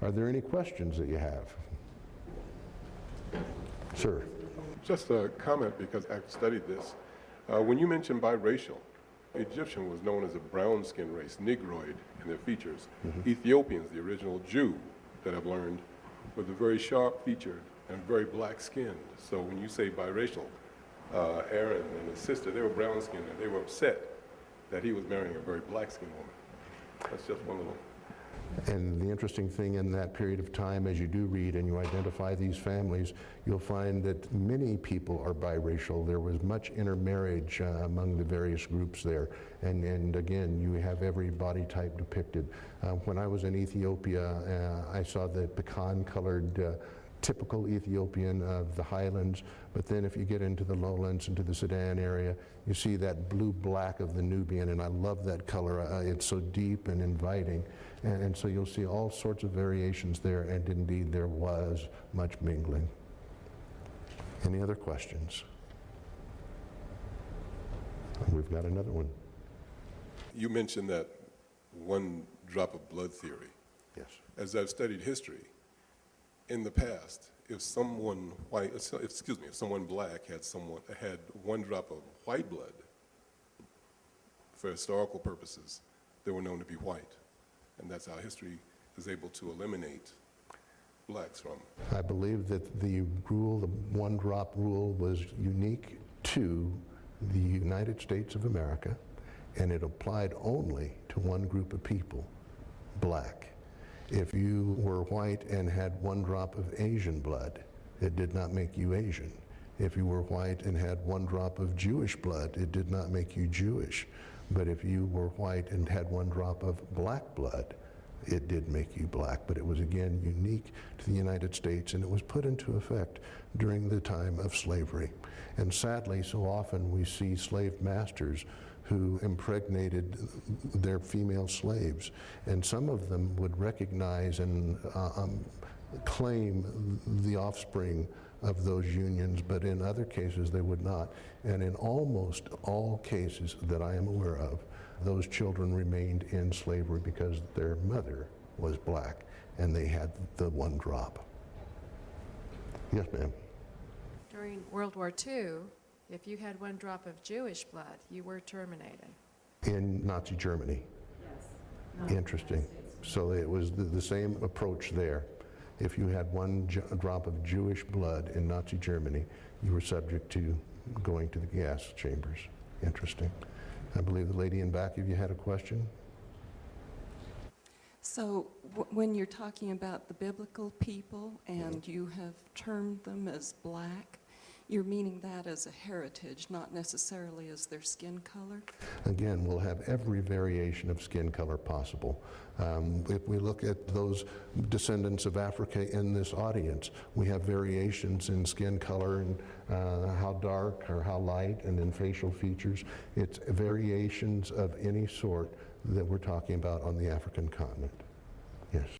Are there any questions that you have? Sir? Just a comment, because I've studied this. When you mentioned biracial, Egyptian was known as a brown-skinned race, Negroid in their features. Ethiopians, the original Jew that I've learned, were the very sharp-featured and very black-skinned. So when you say biracial, Aaron and his sister, they were brown-skinned, and they were upset that he was marrying a very black-skinned woman. That's just one little... And the interesting thing in that period of time, as you do read and you identify these families, you'll find that many people are biracial. There was much intermarriage among the various groups there. And again, you have every body type depicted. When I was in Ethiopia, I saw the pecan-colored typical Ethiopian of the highlands, but then if you get into the lowlands, into the Sudan area, you see that blue-black of the Nubian, and I love that color. It's so deep and inviting, and so you'll see all sorts of variations there, and indeed there was much mingling. Any other questions? We've got another one. You mentioned that one drop of blood theory. Yes. As I've studied history, in the past, if someone white, if someone black had one drop of white blood, for historical purposes, they were known to be white. And that's how history is able to eliminate blacks from. I believe that the rule, the one-drop rule, was unique to the United States of America, and it applied only to one group of people, black. If you were white and had one drop of Asian blood, it did not make you Asian. If you were white and had one drop of Jewish blood, it did not make you Jewish. But if you were white and had one drop of black blood, it did make you black. But it was, again, unique to the United States, and it was put into effect during the time of slavery. And sadly, so often we see slave masters who impregnated their female slaves, and some of them would recognize and claim the offspring of those unions, but in other cases they would not. And in almost all cases that I am aware of, those children remained in slavery because their mother was black and they had the one drop. Yes, ma'am. During World War II, if you had one drop of Jewish blood, you were terminated. In Nazi Germany? Yes. Interesting. So it was the same approach there. If you had one drop of Jewish blood in Nazi Germany, you were subject to going to the gas chambers. Interesting. I believe the lady in back of you had a question. So when you're talking about the biblical people and you have termed them as black, you're meaning that as a heritage, not necessarily as their skin color? Again, we'll have every variation of skin color possible. If we look at those descendants of Africa in this audience, we have variations in skin color and how dark or how light, and in facial features. It's variations of any sort that we're talking about on the African continent. Yes.